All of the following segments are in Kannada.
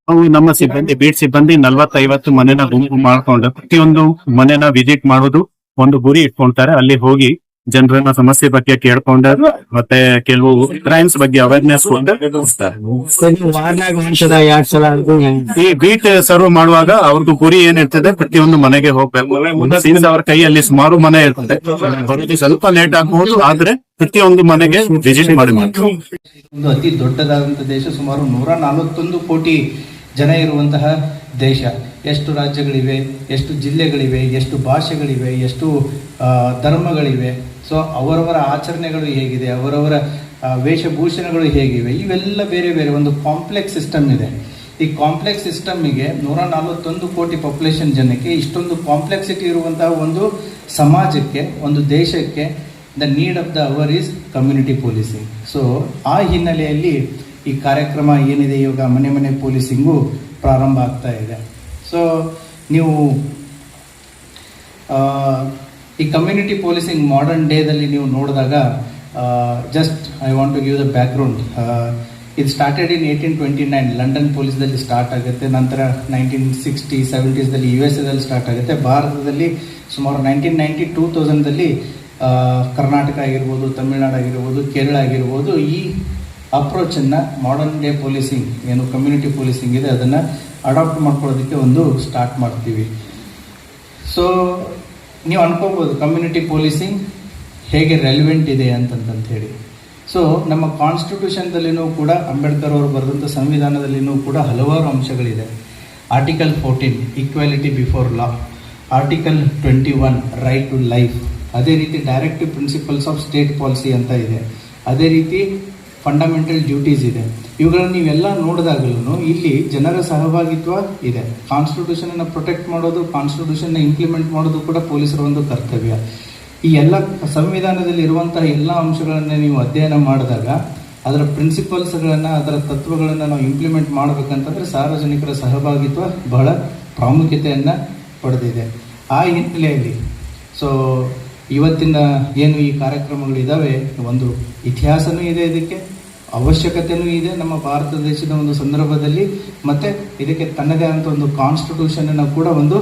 ನಾವು ನಮ್ಮ ಸಿಬ್ಬಂದಿ ಬೀಟ್ ಸಿಬ್ಬಂದಿ 40-50 ಮನೆನ ಗುಂಪು ಮಾಡ್ಕೊಂಡು ಪ್ರತಿಯೊಂದು ಮನೆನ ವಿಸಿಟ್ ಮಾಡೋದು ಒಂದು ಗುರಿ ಇಟ್ಕೊಂತಾರೆ. ಅಲ್ಲಿ ಹೋಗಿ ಜನರನ್ನ ಸಮಸ್ಯೆ ಬಗ್ಗೆ ಕೇಳ್ಕೊಂಡು ಮತ್ತೆ ಕೆಲವು ಕ್ರೈಮ್ಸ್ ಬಗ್ಗೆ ಅವೇರ್ನೆಸ್ ವಾರನಾಗ ಒಂದ್ಸಲ 2 ಸಲ ಈ ಬೀಟ್ ಸರ್ವ್ ಮಾಡುವಾಗ ಅವ್ರದ್ದು ಗುರಿ ಏನಿರ್ತದೆ, ಪ್ರತಿಯೊಂದು ಮನೆಗೆ ಹೋಗ್ಬೇಕು. ಅವ್ರ ಕೈಯಲ್ಲಿ ಸುಮಾರು ಮನೆ ಇರ್ತದೆ, ಬರೋದು ಸ್ವಲ್ಪ ಲೇಟ್ ಆಗ್ಬಹುದು, ಆದ್ರೆ ಪ್ರತಿಯೊಂದು ಮನೆಗೆ ವಿಸಿಟ್ ಮಾಡಿ. ಒಂದು ಅತಿ ದೊಡ್ಡದಾದಂಥ ದೇಶ, ಸುಮಾರು 141 ಕೋಟಿ ಜನ ಇರುವಂತಹ ದೇಶ. ಎಷ್ಟು ರಾಜ್ಯಗಳಿವೆ, ಎಷ್ಟು ಜಿಲ್ಲೆಗಳಿವೆ, ಎಷ್ಟು ಭಾಷೆಗಳಿವೆ, ಎಷ್ಟು ಧರ್ಮಗಳಿವೆ. ಸೊ ಅವರವರ ಆಚರಣೆಗಳು ಹೇಗಿದೆ, ಅವರವರ ವೇಷಭೂಷಣಗಳು ಹೇಗಿವೆ, ಇವೆಲ್ಲ ಬೇರೆ ಬೇರೆ ಒಂದು ಕಾಂಪ್ಲೆಕ್ಸ್ ಸಿಸ್ಟಮ್ ಇದೆ. ಈ ಕಾಂಪ್ಲೆಕ್ಸ್ ಸಿಸ್ಟಮ್ಮಿಗೆ 141 ಕೋಟಿ ಪಾಪ್ಯುಲೇಷನ್ ಜನಕ್ಕೆ ಇಷ್ಟೊಂದು ಕಾಂಪ್ಲೆಕ್ಸಿಟಿ ಇರುವಂತಹ ಒಂದು ಸಮಾಜಕ್ಕೆ, ಒಂದು ದೇಶಕ್ಕೆ the need of the hour is community policing. So ಆ ಹಿನ್ನೆಲೆಯಲ್ಲಿ ಈ ಕಾರ್ಯಕ್ರಮ ಏನಿದೆ ಇವಾಗ ಮನೆ ಮನೆ ಪೊಲೀಸಿಂಗು ಪ್ರಾರಂಭ ಆಗ್ತಾ ಇದೆ. ಸೊ ನೀವು ಈ ಕಮ್ಯುನಿಟಿ ಪೊಲೀಸಿಂಗ್ ಮಾಡರ್ನ್ ಡೇದಲ್ಲಿ ನೀವು ನೋಡಿದಾಗ, just I want to give the background. ಇದು ಸ್ಟಾರ್ಟೆಡ್ ಇನ್ 1829 ಲಂಡನ್ ಪೊಲೀಸ್ದಲ್ಲಿ ಸ್ಟಾರ್ಟ್ ಆಗುತ್ತೆ. ನಂತರ 1960, 70sದಲ್ಲಿ USA ಸ್ಟಾರ್ಟ್ ಆಗುತ್ತೆ. ಭಾರತದಲ್ಲಿ ಸುಮಾರು 1990, 2000ದಲ್ಲಿ ಕರ್ನಾಟಕ ಆಗಿರ್ಬೋದು, ತಮಿಳುನಾಡು ಆಗಿರ್ಬೋದು, ಕೇರಳ ಆಗಿರ್ಬೋದು, ಈ ಅಪ್ರೋಚನ್ನು ಮಾಡರ್ನ್ ಡೇ ಪೊಲೀಸಿಂಗ್ ಏನು ಕಮ್ಯುನಿಟಿ ಪೊಲೀಸಿಂಗ್ ಇದೆ ಅದನ್ನು ಅಡಾಪ್ಟ್ ಮಾಡ್ಕೊಳ್ಳೋದಕ್ಕೆ ಒಂದು ಸ್ಟಾರ್ಟ್ ಮಾಡ್ತೀವಿ. ಸೊ ನೀವು ಅನ್ಕೋಬೋದು ಕಮ್ಯುನಿಟಿ ಪೊಲೀಸಿಂಗ್ ಹೇಗೆ ರೆಲಿವೆಂಟ್ ಇದೆ ಅಂತಂತ ಹೇಳಿ. ಸೊ ನಮ್ಮ ಕಾನ್ಸ್ಟಿಟ್ಯೂಷನ್ದಲ್ಲಿನೂ ಕೂಡ ಅಂಬೇಡ್ಕರ್ ಅವರು ಬರೆದಂಥ ಸಂವಿಧಾನದಲ್ಲಿನೂ ಕೂಡ ಹಲವಾರು ಅಂಶಗಳಿದೆ. Article 14 equality before law, article 21 right to life, ಅದೇ ರೀತಿ directive principles of state policy ಅಂತ ಇದೆ, ಅದೇ ರೀತಿ ಫಂಡಮೆಂಟಲ್ ಡ್ಯೂಟೀಸ್ ಇದೆ. ಇವುಗಳನ್ನು ನೀವೆಲ್ಲ ನೋಡಿದಾಗಲೂ ಇಲ್ಲಿ ಜನರ ಸಹಭಾಗಿತ್ವ ಇದೆ. ಕಾನ್ಸ್ಟಿಟ್ಯೂಷನನ್ನು ಪ್ರೊಟೆಕ್ಟ್ ಮಾಡೋದು, ಕಾನ್ಸ್ಟಿಟ್ಯೂಷನ್ನ ಇಂಪ್ಲಿಮೆಂಟ್ ಮಾಡೋದು ಕೂಡ ಪೊಲೀಸರ ಒಂದು ಕರ್ತವ್ಯ. ಈ ಎಲ್ಲ ಸಂವಿಧಾನದಲ್ಲಿ ಇರುವಂತಹ ಎಲ್ಲ ಅಂಶಗಳನ್ನು ನೀವು ಅಧ್ಯಯನ ಮಾಡಿದಾಗ ಅದರ ಪ್ರಿನ್ಸಿಪಲ್ಸ್ಗಳನ್ನು, ಅದರ ತತ್ವಗಳನ್ನು ನಾವು ಇಂಪ್ಲಿಮೆಂಟ್ ಮಾಡಬೇಕಂತಂದರೆ ಸಾರ್ವಜನಿಕರ ಸಹಭಾಗಿತ್ವ ಬಹಳ ಪ್ರಾಮುಖ್ಯತೆಯನ್ನು ಪಡೆದಿದೆ. ಆ ಹಿನ್ನೆಲೆಯಲ್ಲಿ ಸೊ ಇವತ್ತಿನ ಏನು ಈ ಕಾರ್ಯಕ್ರಮಗಳಿದ್ದಾವೆ, ಒಂದು ಇತಿಹಾಸನೂ ಇದೆ, ಇದಕ್ಕೆ ಅವಶ್ಯಕತೆಯೂ ಇದೆ ನಮ್ಮ ಭಾರತ ದೇಶದ ಒಂದು ಸಂದರ್ಭದಲ್ಲಿ. ಮತ್ತು ಇದಕ್ಕೆ ತನ್ನದೇ ಆದಂಥ ಒಂದು ಕಾನ್ಸ್ಟಿಟ್ಯೂಷನನ್ನು ಕೂಡ ಒಂದು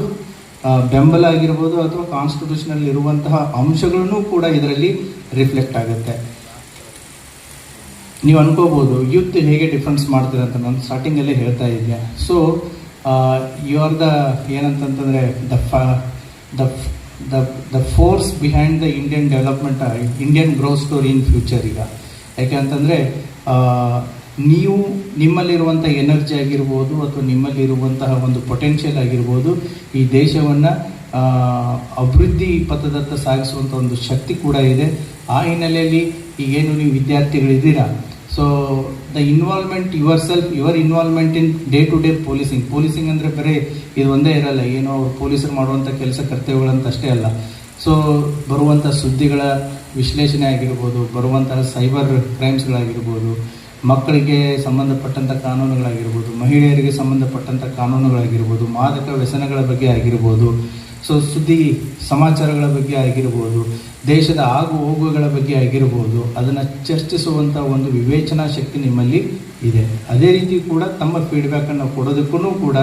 ಬೆಂಬಲ ಆಗಿರ್ಬೋದು, ಅಥವಾ ಕಾನ್ಸ್ಟಿಟ್ಯೂಷನಲ್ಲಿ ಇರುವಂತಹ ಅಂಶಗಳನ್ನೂ ಕೂಡ ಇದರಲ್ಲಿ ರಿಫ್ಲೆಕ್ಟ್ ಆಗುತ್ತೆ. ನೀವು ಅನ್ಕೋಬೋದು ಯೂತ್ ಹೇಗೆ ಡಿಫ್ರೆನ್ಸ್ ಮಾಡ್ತೀರ ಅಂತ ನಾನು ಸ್ಟಾರ್ಟಿಂಗಲ್ಲೇ ಹೇಳ್ತಾ ಇದ್ದೆ. ಸೊ ಯು ಆರ್ ದ ಏನಂತಂತಂದರೆ the force behind the Indian development, Indian growth story in future. ಈಗ ಯಾಕೆ ಅಂತಂದರೆ ನೀವು ನಿಮ್ಮಲ್ಲಿರುವಂಥ ಎನರ್ಜಿ ಆಗಿರ್ಬೋದು, ಅಥವಾ ನಿಮ್ಮಲ್ಲಿರುವಂತಹ ಒಂದು ಪೊಟೆನ್ಷಿಯಲ್ ಆಗಿರ್ಬೋದು, ಈ ದೇಶವನ್ನು ಅಭಿವೃದ್ಧಿ ಪಥದತ್ತ ಸಾಗಿಸುವಂಥ ಒಂದು ಶಕ್ತಿ ಕೂಡ ಇದೆ. ಆ ಹಿನ್ನೆಲೆಯಲ್ಲಿ ಈಗೇನು ನೀವು ವಿದ್ಯಾರ್ಥಿಗಳಿದ್ದೀರಾ, so the involvement your involvement in day to day policing ಅಂದರೆ ಬರೀ ಇದು ಒಂದೇ ಇರಲ್ಲ, ಏನೋ ಅವ್ರು ಪೊಲೀಸರು ಮಾಡುವಂಥ ಕೆಲಸ ಕರ್ತವ್ಯಗಳಂತ ಅಷ್ಟೇ ಅಲ್ಲ. ಸೊ ಬರುವಂಥ ಸುದ್ದಿಗಳ ವಿಶ್ಲೇಷಣೆ ಆಗಿರ್ಬೋದು, ಬರುವಂತಹ ಸೈಬರ್ ಕ್ರೈಮ್ಸ್ಗಳಾಗಿರ್ಬೋದು, ಮಕ್ಕಳಿಗೆ ಸಂಬಂಧಪಟ್ಟಂಥ ಕಾನೂನುಗಳಾಗಿರ್ಬೋದು, ಮಹಿಳೆಯರಿಗೆ ಸಂಬಂಧಪಟ್ಟಂಥ ಕಾನೂನುಗಳಾಗಿರ್ಬೋದು, ಮಾದಕ ವ್ಯಸನಗಳ ಬಗ್ಗೆ ಆಗಿರ್ಬೋದು, ಸೊ ಸುದ್ದಿ ಸಮಾಚಾರಗಳ ಬಗ್ಗೆ ಆಗಿರ್ಬೋದು, ದೇಶದ ಆಗು ಹೋಗುಗಳ ಬಗ್ಗೆ ಆಗಿರ್ಬೋದು, ಅದನ್ನು ಚರ್ಚಿಸುವಂಥ ಒಂದು ವಿವೇಚನಾ ಶಕ್ತಿ ನಿಮ್ಮಲ್ಲಿ ಇದೆ. ಅದೇ ರೀತಿ ಕೂಡ ತಮ್ಮ ಫೀಡ್ಬ್ಯಾಕನ್ನು ಕೊಡೋದಕ್ಕೂ ಕೂಡ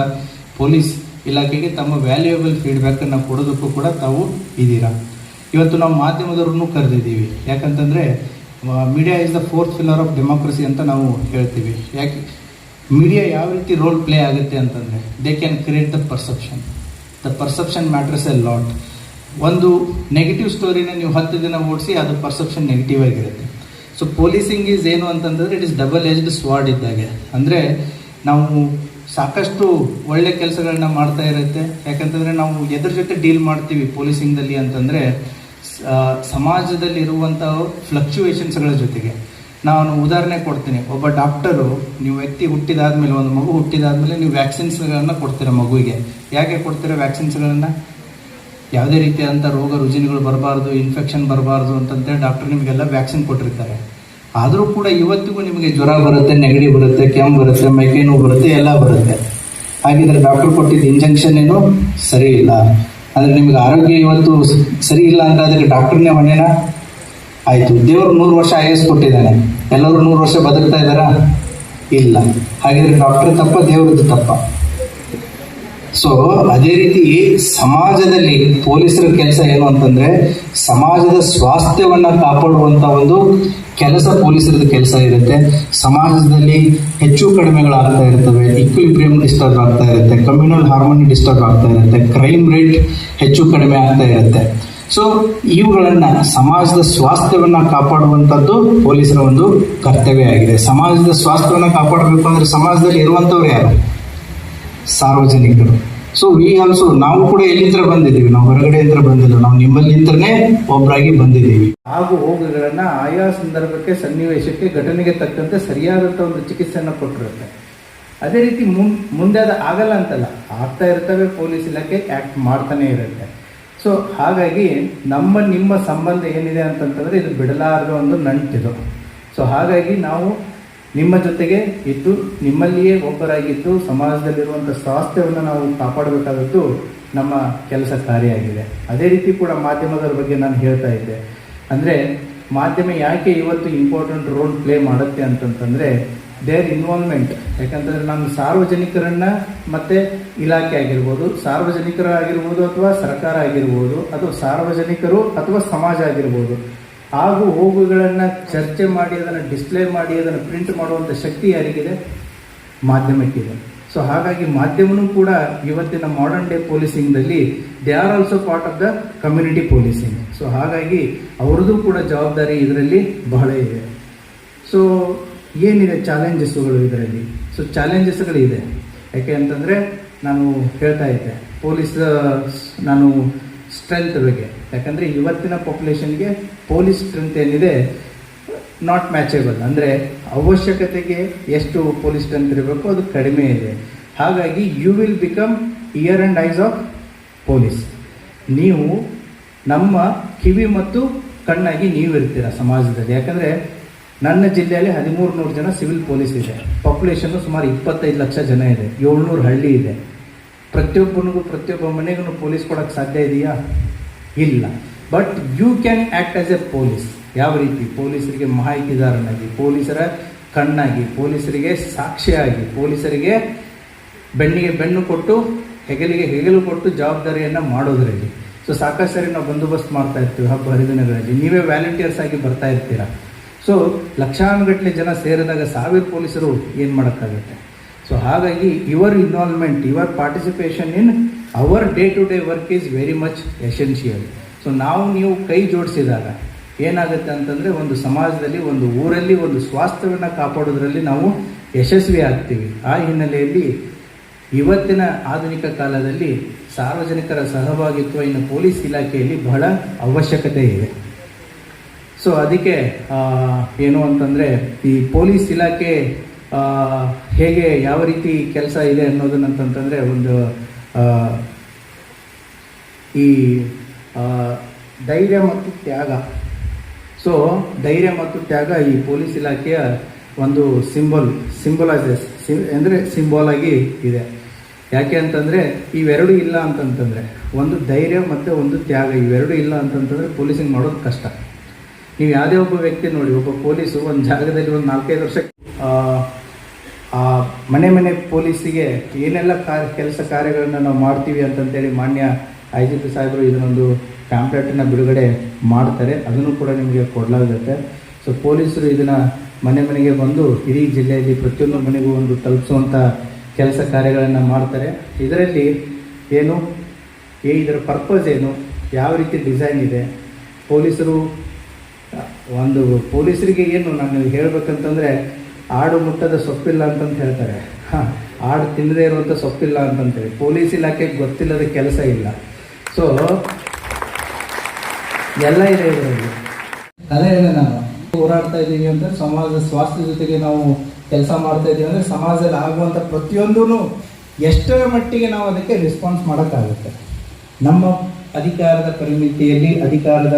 ಪೊಲೀಸ್ ಇಲಾಖೆಗೆ ತಮ್ಮ ವ್ಯಾಲ್ಯೂಯಬಲ್ ಫೀಡ್ಬ್ಯಾಕನ್ನು ಕೊಡೋದಕ್ಕೂ ಕೂಡ ತಾವು ಇದ್ದೀರಾ. ಇವತ್ತು ನಾವು ಮಾಧ್ಯಮದವ್ರನ್ನೂ ಕರೆದಿದ್ದೀವಿ. ಯಾಕಂತಂದರೆ media is the 4th pillar of democracy ಅಂತ ನಾವು ಹೇಳ್ತೀವಿ. ಯಾಕೆ ಮೀಡಿಯಾ ಯಾವ ರೀತಿ ರೋಲ್ ಪ್ಲೇ ಆಗುತ್ತೆ ಅಂತಂದರೆ, they can create the perception matters A lot. ಒಂದು ನೆಗೆಟಿವ್ ಸ್ಟೋರಿನ ನೀವು 10 ದಿನ ಓಡಿಸಿ ಅದು ಪರ್ಸೆಪ್ಷನ್ ನೆಗೆಟಿವ್ ಆಗಿರುತ್ತೆ. ಸೊ ಪೊಲೀಸಿಂಗ್ ಈಸ್ ಏನು ಅಂತಂದರೆ it is double edged sword ಇದ್ದಾಗೆ. ಅಂದರೆ ನಾವು ಸಾಕಷ್ಟು ಒಳ್ಳೆ ಕೆಲಸಗಳನ್ನ ಮಾಡ್ತಾ ಇರುತ್ತೆ. ಯಾಕಂತಂದರೆ ನಾವು ಎದ್ರ ಜೊತೆ ಡೀಲ್ ಮಾಡ್ತೀವಿ ಪೊಲೀಸಿಂಗ್ದಲ್ಲಿ ಅಂತಂದರೆ, ಸಮಾಜದಲ್ಲಿರುವಂಥ ಫ್ಲಕ್ಚುಯೇಷನ್ಸ್ಗಳ ಜೊತೆಗೆ. ನಾನು ಉದಾಹರಣೆ ಕೊಡ್ತೀನಿ. ಒಬ್ಬ ಡಾಕ್ಟರು, ನೀವು ವ್ಯಕ್ತಿ ಹುಟ್ಟಿದಾದ್ಮೇಲೆ, ಒಂದು ಮಗು ಹುಟ್ಟಿದಾದ್ಮೇಲೆ ನೀವು ವ್ಯಾಕ್ಸಿನ್ಸ್ಗಳನ್ನು ಕೊಡ್ತೀರ ಮಗುವಿಗೆ. ಯಾಕೆ ಕೊಡ್ತೀರ ವ್ಯಾಕ್ಸಿನ್ಸ್ಗಳನ್ನು? ಯಾವುದೇ ರೀತಿಯಾದಂಥ ರೋಗ ರುಜಿನಗಳು ಬರಬಾರ್ದು, ಇನ್ಫೆಕ್ಷನ್ ಬರಬಾರ್ದು ಅಂತಂತೇಳಿ ಡಾಕ್ಟರ್ ನಿಮಗೆಲ್ಲ ವ್ಯಾಕ್ಸಿನ್ ಕೊಟ್ಟಿರ್ತಾರೆ. ಆದರೂ ಕೂಡ ಇವತ್ತಿಗೂ ನಿಮಗೆ ಜ್ವರ ಬರುತ್ತೆ, ನೆಗಡಿ ಬರುತ್ತೆ, ಕೆಮ್ಮು ಬರುತ್ತೆ, ಮೈಕೈ ನೋವು ಬರುತ್ತೆ, ಎಲ್ಲ ಬರುತ್ತೆ. ಹಾಗಿದ್ರೆ ಡಾಕ್ಟರ್ ಕೊಟ್ಟಿದ್ದ ಇಂಜೆಕ್ಷನ್ ಏನು ಸರಿ ಇಲ್ಲ ಅಂದರೆ ನಿಮಗೆ ಆರೋಗ್ಯ ಇವತ್ತು ಸರಿ ಇಲ್ಲ ಅಂದರೆ ಅದಕ್ಕೆ ಡಾಕ್ಟರ್ನೇ ಹೊಣೆನಾ? ಆಯಿತು, ದೇವರು 100 ವರ್ಷ IAS ಕೊಟ್ಟಿದ್ದಾನೆ, ಎಲ್ಲರೂ 100 ವರ್ಷ ಬದುಕ್ತಾ ಇದ್ದಾರಾ? ಇಲ್ಲ. ಹಾಗಿದ್ರೆ ಡಾಕ್ಟರ್ ತಪ್ಪ, ದೇವರದ್ದು ತಪ್ಪ? ಸೊ ಅದೇ ರೀತಿ ಸಮಾಜದಲ್ಲಿ ಪೊಲೀಸರ ಕೆಲಸ ಏನು ಅಂತಂದ್ರೆ ಸಮಾಜದ ಸ್ವಾಸ್ಥ್ಯವನ್ನ ಕಾಪಾಡುವಂತ ಒಂದು ಕೆಲಸ ಪೊಲೀಸರದ ಕೆಲಸ ಇರುತ್ತೆ. ಸಮಾಜದಲ್ಲಿ ಹೆಚ್ಚು ಕಡಿಮೆಗಳಾಗ್ತಾ ಇರ್ತವೆ, ಇಕ್ವಿಲಿಬ್ರಿಯಂ ಡಿಸ್ಟರ್ಬ್ ಆಗ್ತಾ ಇರುತ್ತೆ, ಕಮ್ಯುನಲ್ ಹಾರ್ಮೋನಿ ಡಿಸ್ಟರ್ಬ್ ಆಗ್ತಾ ಇರುತ್ತೆ, ಕ್ರೈಮ್ ರೇಟ್ ಹೆಚ್ಚು ಕಡಿಮೆ ಆಗ್ತಾ ಇರುತ್ತೆ. ಸೊ ಇವುಗಳನ್ನ ಸಮಾಜದ ಸ್ವಾಸ್ಥ್ಯವನ್ನ ಕಾಪಾಡುವಂಥದ್ದು ಪೊಲೀಸರ ಒಂದು ಕರ್ತವ್ಯ ಆಗಿದೆ. ಸಮಾಜದ ಸ್ವಾಸ್ಥ್ಯವನ್ನ ಕಾಪಾಡಬೇಕು ಅಂದ್ರೆ ಸಮಾಜದಲ್ಲಿ ಇರುವಂತವ್ರು ಯಾರು? ಸಾರ್ವಜನಿಕರು. ಸೊ ವಿ ಆಲ್ಸೋ, ನಾವು ಕೂಡ ಎಲ್ಲಿಂದ ಬಂದಿದ್ದೀವಿ, ನಾವು ಹೊರಗಡೆಯಿಂದ ಬಂದಿಲ್ಲ, ನಾವು ನಿಮ್ಮಲ್ಲಿಂದನೇ ಒಬ್ಬರಾಗಿ ಬಂದಿದ್ದೀವಿ. ಹಾಗೂ ಹೋಗುಗಳನ್ನ ಆಯಾ ಸಂದರ್ಭಕ್ಕೆ, ಸನ್ನಿವೇಶಕ್ಕೆ, ಘಟನೆಗೆ ತಕ್ಕಂತೆ ಸರಿಯಾದಂಥ ಒಂದು ಚಿಕಿತ್ಸೆಯನ್ನು ಕೊಟ್ಟಿರುತ್ತೆ. ಅದೇ ರೀತಿ ಮುಂದೆ ಅದು ಆಗಲ್ಲ ಅಂತಲ್ಲ, ಆಗ್ತಾ ಇರ್ತವೆ. ಪೊಲೀಸ್ ಇಲಾಖೆ ಆ್ಯಕ್ಟ್ ಮಾಡ್ತಾನೆ ಇರುತ್ತೆ. ಸೊ ಹಾಗಾಗಿ ನಿಮ್ಮ ಸಂಬಂಧ ಏನಿದೆ ಅಂತಂತಂದರೆ ಇದು ಬಿಡಲಾರದ ಒಂದು ನಂಟಿದು. ಸೊ ಹಾಗಾಗಿ ನಾವು ನಿಮ್ಮ ಜೊತೆಗೆ ಇದ್ದು, ನಿಮ್ಮಲ್ಲಿಯೇ ಒಬ್ಬರಾಗಿದ್ದು, ಸಮಾಜದಲ್ಲಿರುವಂಥ ಸ್ವಾಸ್ಥ್ಯವನ್ನು ನಾವು ಕಾಪಾಡಬೇಕಾದದ್ದು ನಮ್ಮ ಕೆಲಸ ಕಾರ್ಯ. ಅದೇ ರೀತಿ ಕೂಡ ಮಾಧ್ಯಮದ ಬಗ್ಗೆ ನಾನು ಹೇಳ್ತಾ ಇದ್ದೆ. ಅಂದರೆ ಮಾಧ್ಯಮ ಯಾಕೆ ಇವತ್ತು ಇಂಪಾರ್ಟೆಂಟ್ ರೋಲ್ ಪ್ಲೇ ಮಾಡುತ್ತೆ ಅಂತಂತಂದರೆ ದೇರ್ ಇನ್ವಾಲ್ವ್ಮೆಂಟ್. ಯಾಕಂತಂದರೆ ನಾನು ಸಾರ್ವಜನಿಕರನ್ನ ಮತ್ತು ಇಲಾಖೆ ಆಗಿರ್ಬೋದು, ಸಾರ್ವಜನಿಕರಾಗಿರ್ಬೋದು ಅಥವಾ ಸರ್ಕಾರ ಆಗಿರ್ಬೋದು, ಅಥವಾ ಸಾರ್ವಜನಿಕರು ಅಥವಾ ಸಮಾಜ ಆಗಿರ್ಬೋದು, ಹಾಗೂ ಹೋಗುಗಳನ್ನು ಚರ್ಚೆ ಮಾಡಿ ಅದನ್ನು ಡಿಸ್ಪ್ಲೇ ಮಾಡಿ ಅದನ್ನು ಪ್ರಿಂಟ್ ಮಾಡುವಂಥ ಶಕ್ತಿ ಯಾರಿಗಿದೆ? ಮಾಧ್ಯಮಕ್ಕಿದೆ. ಸೊ ಹಾಗಾಗಿ ಮಾಧ್ಯಮನೂ ಕೂಡ ಇವತ್ತಿನ ಮಾಡರ್ನ್ ಡೇ ಪೊಲೀಸಿಂಗ್ನಲ್ಲಿ they are also part of the community policing. So ಹಾಗಾಗಿ ಅವ್ರದ್ದು ಕೂಡ ಜವಾಬ್ದಾರಿ ಇದರಲ್ಲಿ ಬಹಳ ಇದೆ. ಸೊ ಏನಿದೆ ಚಾಲೆಂಜಸ್ಗಳು ಇದರಲ್ಲಿ? ಸೊ ಚಾಲೆಂಜಸ್ಗಳಿದೆ. ಯಾಕೆ ಅಂತಂದರೆ ನಾನು ಹೇಳ್ತಾ ಇದ್ದೆ ನಾನು ಸ್ಟ್ರೆಂತ್ ಬಗ್ಗೆ. ಯಾಕಂದರೆ ಇವತ್ತಿನ ಪಾಪ್ಯುಲೇಷನ್ಗೆ ಪೊಲೀಸ್ ಸ್ಟ್ರೆಂತ್ ಏನಿದೆ ನಾಟ್ ಮ್ಯಾಚೇಬಲ್. ಅಂದರೆ ಅವಶ್ಯಕತೆಗೆ ಎಷ್ಟು ಪೊಲೀಸ್ ಸ್ಟ್ರೆಂತ್ ಇರಬೇಕು ಅದು ಕಡಿಮೆ ಇದೆ. ಹಾಗಾಗಿ you will become ear and eyes of police. ನೀವು ನಮ್ಮ ಕಿವಿ ಮತ್ತು ಕಣ್ಣಾಗಿ ನೀವು ಇರ್ತೀರ ಸಮಾಜದಲ್ಲಿ. ಯಾಕಂದರೆ ನನ್ನ ಜಿಲ್ಲೆಯಲ್ಲಿ 1300 ಜನ ಸಿವಿಲ್ ಪೊಲೀಸ್ ಇದೆ. ಪಾಪ್ಯುಲೇಷನ್ನು ಸುಮಾರು 25 ಲಕ್ಷ ಜನ ಇದೆ. 700 ಹಳ್ಳಿ ಇದೆ. ಪ್ರತಿಯೊಬ್ಬ ಮನೆಗೂ ಪೊಲೀಸ್ ಕೊಡೋಕ್ಕೆ ಸಾಧ್ಯ ಇದೆಯಾ? ಇಲ್ಲ. But you can act as a police. ಯಾವ ರೀತಿ? ಪೊಲೀಸರಿಗೆ ಮಾಹಿತಿದಾರನಾಗಿ, ಪೊಲೀಸರ ಕಣ್ಣಾಗಿ, ಪೊಲೀಸರಿಗೆ ಸಾಕ್ಷಿಯಾಗಿ, ಪೊಲೀಸರಿಗೆ ಬೆನ್ನಿಗೆ ಬೆನ್ನು ಕೊಟ್ಟು, ಹೆಗಲಿಗೆ ಹೆಗಲು ಕೊಟ್ಟು ಜವಾಬ್ದಾರಿಯನ್ನು ಮಾಡೋದ್ರಲ್ಲಿ. ಸೊ ಸಾಕಷ್ಟು ಸರಿ ನಾವು ಬಂದೋಬಸ್ತ್ ಮಾಡ್ತಾ ಇರ್ತೀವಿ ಹಬ್ಬ ಹರಿದಿನಗಳಲ್ಲಿ. ನೀವೇ ವ್ಯಾಲಂಟಿಯರ್ಸ್ ಆಗಿ ಬರ್ತಾ ಇರ್ತೀರ. ಸೊ ಲಕ್ಷಾನುಗಟ್ಟಲೆ ಜನ ಸೇರಿದಾಗ 1000 ಪೊಲೀಸರು ಏನು ಮಾಡೋಕ್ಕಾಗುತ್ತೆ? ಸೊ ಹಾಗಾಗಿ your involvement, your participation in our day to day work is very much essential. So ನೀವು ಕೈ ಜೋಡಿಸಿದಾಗ ಏನಾಗುತ್ತೆ ಅಂತಂದರೆ ಒಂದು ಸಮಾಜದಲ್ಲಿ, ಒಂದು ಊರಲ್ಲಿ ಒಂದು ಸ್ವಾಸ್ಥ್ಯವನ್ನು ಕಾಪಾಡೋದ್ರಲ್ಲಿ ನಾವು ಯಶಸ್ವಿ ಆಗ್ತೀವಿ. ಆ ಹಿನ್ನೆಲೆಯಲ್ಲಿ ಇವತ್ತಿನ ಆಧುನಿಕ ಕಾಲದಲ್ಲಿ ಸಾರ್ವಜನಿಕರ ಸಹಭಾಗಿತ್ವ ಇನ್ನು ಪೊಲೀಸ್ ಇಲಾಖೆಯಲ್ಲಿ ಬಹಳ ಅವಶ್ಯಕತೆ ಇದೆ. ಸೊ ಅದಕ್ಕೆ ಏನು ಅಂತಂದರೆ ಈ ಪೊಲೀಸ್ ಇಲಾಖೆ ಹೇಗೆ ಯಾವ ರೀತಿ ಕೆಲಸ ಇದೆ ಅನ್ನೋದನ್ನಂತಂದರೆ ಒಂದು ಈ ಧೈರ್ಯ ಮತ್ತು ತ್ಯಾಗ. ಸೊ ಧೈರ್ಯ ಮತ್ತು ತ್ಯಾಗ ಈ ಪೊಲೀಸ್ ಇಲಾಖೆಯ ಒಂದು ಸಿಂಬಲೈಸಸ್ ಅಂದರೆ ಸಿಂಬಲ್ ಆಗಿ ಇದೆ. ಯಾಕೆ ಅಂತಂದರೆ ಇವೆರಡೂ ಇಲ್ಲ ಅಂತಂತಂದರೆ, ಒಂದು ಧೈರ್ಯ ಮತ್ತು ಒಂದು ತ್ಯಾಗ, ಇವೆರಡೂ ಇಲ್ಲ ಅಂತಂತಂದರೆ ಪೊಲೀಸಿಂಗ್ ಮಾಡೋದು ಕಷ್ಟ. ನೀವು ಯಾವುದೇ ಒಬ್ಬ ವ್ಯಕ್ತಿ ನೋಡಿ, ಒಬ್ಬ ಪೊಲೀಸು ಒಂದು ಜಾಗದಲ್ಲಿ ಒಂದು 4-5 ವರ್ಷ ಆ ಮನೆ ಪೊಲೀಸಿಗೆ ಏನೆಲ್ಲ ಕೆಲಸ ಕಾರ್ಯಗಳನ್ನು ನಾವು ಮಾಡ್ತೀವಿ ಅಂತಂತೇಳಿ ಮಾನ್ಯ IGP ಸಾಹೇಬರು ಇದನ್ನೊಂದು ಪ್ಯಾಂಪ್ಲೆಟನ್ನು ಬಿಡುಗಡೆ ಮಾಡ್ತಾರೆ. ಅದನ್ನು ಕೂಡ ನಿಮಗೆ ಕೊಡಲಾಗುತ್ತೆ. ಸೊ ಪೊಲೀಸರು ಇದನ್ನು ಮನೆಗೆ ಬಂದು ಇಡೀ ಜಿಲ್ಲೆಯಲ್ಲಿ ಪ್ರತಿಯೊಂದು ಮನೆಗೂ ಒಂದು ತಲುಪಿಸುವಂಥ ಕೆಲಸ ಕಾರ್ಯಗಳನ್ನು ಮಾಡ್ತಾರೆ. ಇದರಲ್ಲಿ ಏನು ಇದರ ಪರ್ಪಸ್ ಏನು, ಯಾವ ರೀತಿ ಡಿಸೈನ್ ಇದೆ, ಪೊಲೀಸರಿಗೆ ಏನು ನಾನು ಹೇಳಬೇಕಂತಂದರೆ ಆಡು ಮುಟ್ಟದ ಸೊಪ್ಪಿಲ್ಲ ಅಂತಂತ ಹೇಳ್ತಾರೆ. ಆಡು ತಿನ್ನದೇ ಇರುವಂಥ ಸೊಪ್ಪಿಲ್ಲ ಅಂತಂತೇಳಿ ಪೊಲೀಸ್ ಇಲಾಖೆಗೆ ಗೊತ್ತಿಲ್ಲದ ಕೆಲಸ ಇಲ್ಲ. ಸೊ ಎಲ್ಲ ಇದೆ ಇದರಲ್ಲಿ. ಅದೇ ಇದೆ, ನಾನು ಹೋರಾಡ್ತಾ ಇದ್ದೀವಿ ಅಂದರೆ ಸಮಾಜದ ಸ್ವಾಸ್ಥ್ಯ ಜೊತೆಗೆ ನಾವು ಕೆಲಸ ಮಾಡ್ತಾ ಇದ್ದೀವಿ ಅಂದರೆ ಸಮಾಜದಲ್ಲಿ ಆಗುವಂಥ ಪ್ರತಿಯೊಂದೂ ಎಷ್ಟರ ಮಟ್ಟಿಗೆ ನಾವು ಅದಕ್ಕೆ ರೆಸ್ಪಾನ್ಸ್ ಮಾಡೋಕ್ಕಾಗುತ್ತೆ. ನಮ್ಮ ಅಧಿಕಾರದ ಪರಿಮಿತಿಯಲ್ಲಿ, ಅಧಿಕಾರದ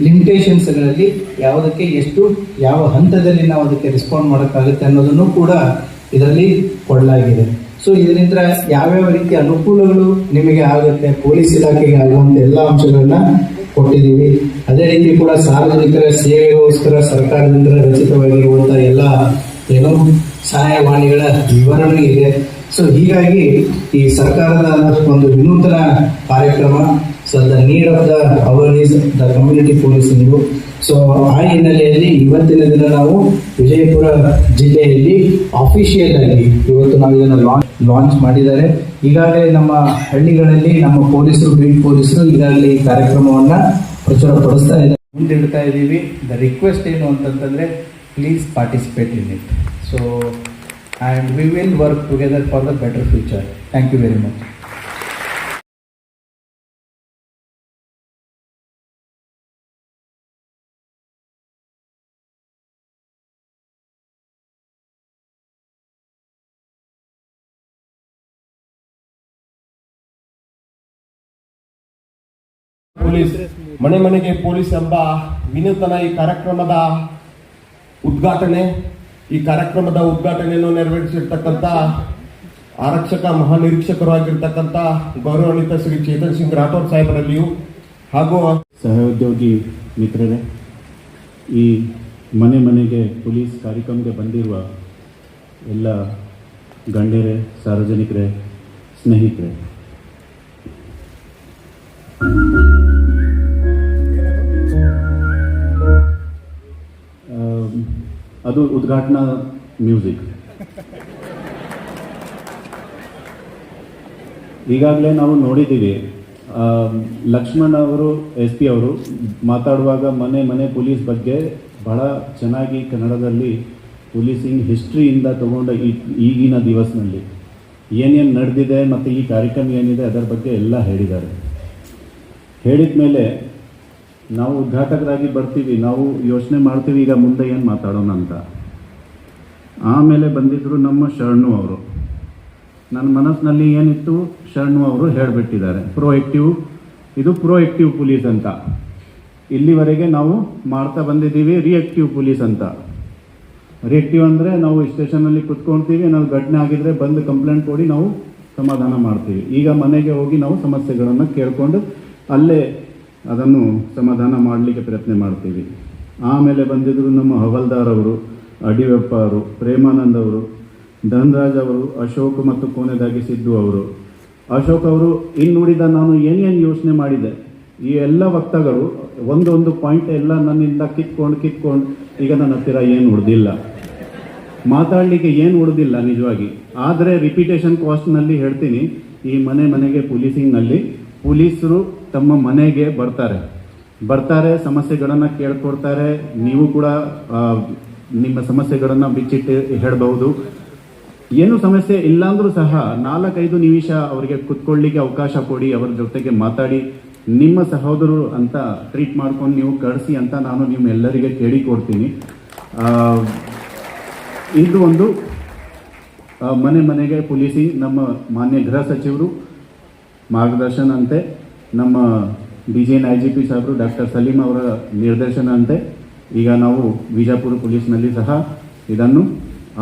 ಲಿಮಿಟೇಷನ್ಸ್ಗಳಲ್ಲಿ ಯಾವುದಕ್ಕೆ ಎಷ್ಟು ಯಾವ ಹಂತದಲ್ಲಿ ನಾವು ಅದಕ್ಕೆ ರೆಸ್ಪಾಂಡ್ ಮಾಡೋಕ್ಕಾಗುತ್ತೆ ಅನ್ನೋದನ್ನು ಕೂಡ ಇದರಲ್ಲಿ ಕೊಡಲಾಗಿದೆ. ಸೊ ಇದರಿಂದ ಯಾವ್ಯಾವ ರೀತಿಯ ಅನುಕೂಲಗಳು ನಿಮಗೆ ಆಗುತ್ತೆ, ಪೊಲೀಸ್ ಇಲಾಖೆಗೆ ಆಗುವಂಥ ಎಲ್ಲ ಅಂಶಗಳನ್ನ ಕೊಟ್ಟಿದ್ದೀವಿ. ಅದೇ ರೀತಿ ಕೂಡ ಸಾರ್ವಜನಿಕರ ಸೇವೆಗೋಸ್ಕರ ಸರ್ಕಾರದಿಂದ ರಚಿತವಾಗಿರುವಂಥ ಎಲ್ಲ ಏನೋ ಸಹಾಯವಾಣಿಗಳ ವಿವರಣೆ ಇದೆ. ಸೊ ಹೀಗಾಗಿ ಈ ಸರ್ಕಾರದ ಒಂದು ವಿನೂತನ ಕಾರ್ಯಕ್ರಮ, so the need of the awareness the community policing. So ಆ ಹಿನ್ನೆಲೆಯಲ್ಲಿ ಇವತ್ತಿನ ದಿನ ನಾವು ವಿಜಯಪುರ ಜಿಲ್ಲೆಯಲ್ಲಿ ಅಫಿಷಿಯಲ್ ಆಗಿ ಇವತ್ತು ನಾವು ಇದನ್ನು ಲಾಂಚ್ ಮಾಡಿದ್ದಾರೆ. ಈಗಾಗಲೇ ನಮ್ಮ ಹಳ್ಳಿಗಳಲ್ಲಿ ನಮ್ಮ ಪೊಲೀಸರು, ಬೀಟ್ ಪೊಲೀಸರು ಈಗಾಗಲೇ ಈ ಕಾರ್ಯಕ್ರಮವನ್ನು ಪ್ರಚುರ ಪಡಿಸ್ತಾ ಇದ್ದಾರೆ, ಮುಂದಿಡ್ತಾ ಇದ್ದೀವಿ. ದ ರಿಕ್ವೆಸ್ಟ್ ಏನು ಅಂತಂತಂದರೆ, please participate in it. So and we will work together for the better future. Thank you very much. Police ಮನೆ ಮನೆಗೆ ಪೊಲೀಸ್ ಎಂಬ ವಿನೂತನ ಈ ಕಾರ್ಯಕ್ರಮದ ಉದ್ಘಾಟನೆ, ಈ ಕಾರ್ಯಕ್ರಮದ ಉದ್ಘಾಟನೆಯನ್ನು ನೆರವೇರಿಸಿರ್ತಕ್ಕಂಥ ಆರಕ್ಷಕ ಮಹಾನಿರೀಕ್ಷಕರಾಗಿರ್ತಕ್ಕಂಥ ಗೌರವಾನ್ವಿತ ಶ್ರೀ ಚೇತನ್ ಸಿಂಗ್ ರಾಠೋಡ್ ಸಾಹೇಬರಲ್ಲಿಯೂ ಹಾಗೂ ಸಹೋದ್ಯೋಗಿ ಮಿತ್ರರೇ, ಈ ಮನೆ ಮನೆಗೆ ಪೊಲೀಸ್ ಕಾರ್ಯಕ್ರಮಕ್ಕೆ ಬಂದಿರುವ ಎಲ್ಲ ಗಣ್ಯರೇ, ಸಾರ್ವಜನಿಕರೇ, ಸ್ನೇಹಿತರೆ, ಅದು ಉದ್ಘಾಟನಾ ಮ್ಯೂಸಿಕ್. ಈಗಾಗಲೇ ನಾವು ನೋಡಿದ್ದೀವಿ, ಲಕ್ಷ್ಮಣ್ ಅವರು, SP ಅವರು ಮಾತಾಡುವಾಗ ಮನೆ ಮನೆ ಪೊಲೀಸ್ ಬಗ್ಗೆ ಬಹಳ ಚೆನ್ನಾಗಿ ಕನ್ನಡದಲ್ಲಿ ಪೊಲೀಸಿಂಗ್ ಹಿಸ್ಟ್ರಿಯಿಂದ ತಗೊಂಡ ಈಗಿನ ದಿವಸನಲ್ಲಿ ಏನೇನು ನಡೆದಿದೆ ಮತ್ತು ಈ ಕಾರ್ಯಕ್ರಮ ಏನಿದೆ ಅದರ ಬಗ್ಗೆ ಎಲ್ಲ ಹೇಳಿದ್ದಾರೆ. ಹೇಳಿದ ಮೇಲೆ ನಾವು ಉದ್ಘಾಟಕರಾಗಿ ಬರ್ತೀವಿ, ನಾವು ಯೋಚನೆ ಮಾಡ್ತೀವಿ ಈಗ ಮುಂದೆ ಏನು ಮಾತಾಡೋಣ ಅಂತ. ಆಮೇಲೆ ಬಂದಿದ್ದರು ನಮ್ಮ ಶರಣು ಅವರು. ನನ್ನ ಮನಸ್ಸಿನಲ್ಲಿ ಏನಿತ್ತು, ಶರಣು ಅವರು ಹೇಳಿಬಿಟ್ಟಿದ್ದಾರೆ, ಇದು ಪ್ರೋಎಕ್ಟಿವ್ ಪೊಲೀಸ್ ಅಂತ. ಇಲ್ಲಿವರೆಗೆ ನಾವು ಮಾಡ್ತಾ ಬಂದಿದ್ದೀವಿ ರಿಯಾಕ್ಟಿವ್ ಪೊಲೀಸ್ ಅಂತ. ರಿಯಾಕ್ಟಿವ್ ಅಂದರೆ ನಾವು ಸ್ಟೇಷನಲ್ಲಿ ಕುತ್ಕೊಳ್ತೀವಿ, ನಾವು ಘಟನೆ ಆಗಿದ್ರೆ ಬಂದು ಕಂಪ್ಲೇಂಟ್ ಕೊಡಿ, ನಾವು ಸಮಾಧಾನ ಮಾಡ್ತೀವಿ. ಈಗ ಮನೆಗೆ ಹೋಗಿ ನಾವು ಸಮಸ್ಯೆಗಳನ್ನು ಕೇಳಿಕೊಂಡು ಅಲ್ಲೇ ಅದನ್ನು ಸಮಾಧಾನ ಮಾಡಲಿಕ್ಕೆ ಪ್ರಯತ್ನ ಮಾಡ್ತೀವಿ. ಆಮೇಲೆ ಬಂದಿದ್ದರು ನಮ್ಮ ಹವಲ್ದಾರ್ ಅವರು, ಅಡಿವೆಪ್ಪ ಅವರು, ಪ್ರೇಮಾನಂದ್ ಅವರು, ಧನ್ರಾಜ್ ಅವರು, ಅಶೋಕ್ ಮತ್ತು ಕೋನೆದಾಗಿ ಸಿದ್ದು ಅವರು. ಅಶೋಕ್ ಅವರು ಇನ್ನುಳಿದ ನಾನು ಏನೇನು ಯೋಚನೆ ಮಾಡಿದೆ, ಈ ಎಲ್ಲ ವಕ್ತಾಗಳು ಒಂದೊಂದು ಪಾಯಿಂಟ್ ಎಲ್ಲ ನನ್ನಿಂದ ಕಿತ್ಕೊಂಡು ಈಗ ನನ್ನ ಹತ್ತಿರ ಏನು ಉಳಿದಿಲ್ಲ, ಮಾತಾಡಲಿಕ್ಕೆ ಏನು ಉಳಿದಿಲ್ಲ ನಿಜವಾಗಿ. ಆದರೆ ರಿಪಿಟೇಷನ್ ಕಾಸ್ಟ್ನಲ್ಲಿ ಹೇಳ್ತೀನಿ, ಈ ಮನೆ ಮನೆಗೆ ಪೊಲೀಸಿಂಗ್ನಲ್ಲಿ ಪೊಲೀಸರು ತಮ್ಮ ಮನೆಗೆ ಬರ್ತಾರೆ, ಸಮಸ್ಯೆಗಳನ್ನು ಕೇಳ್ಕೊಡ್ತಾರೆ. ನೀವು ಕೂಡ ನಿಮ್ಮ ಸಮಸ್ಯೆಗಳನ್ನು ಬಿಚ್ಚಿಟ್ಟು ಹೇಳಬಹುದು. ಏನು ಸಮಸ್ಯೆ ಇಲ್ಲಾಂದ್ರೂ ಸಹ 4-5 ನಿಮಿಷ ಅವರಿಗೆ ಕುತ್ಕೊಳ್ಳಿಕ್ಕೆ ಅವಕಾಶ ಕೊಡಿ, ಅವರ ಜೊತೆಗೆ ಮಾತಾಡಿ, ನಿಮ್ಮ ಸಹೋದರರು ಅಂತ ಟ್ರೀಟ್ ಮಾಡ್ಕೊಂಡು ನೀವು ಕಳಿಸಿ ಅಂತ ನಾನು ನಿಮ್ಮೆಲ್ಲರಿಗೆ ಕೇಳಿಕೊಡ್ತೀನಿ. ಇದು ಒಂದು ಮನೆ ಮನೆಗೆ ಪೊಲೀಸಿಂಗ್ ನಮ್ಮ ಮಾನ್ಯ ಗೃಹ ಸಚಿವರು ಮಾರ್ಗದರ್ಶನ ಅಂತೆ, ನಮ್ಮ DGN IGP ಸಾಹೇಬರು ಡಾಕ್ಟರ್ ಸಲೀಂ ಅವರ ನಿರ್ದೇಶನ ಅಂತೆ ಈಗ ನಾವು ವಿಜಯಪುರ ಪೊಲೀಸ್ನಲ್ಲಿ ಸಹ ಇದನ್ನು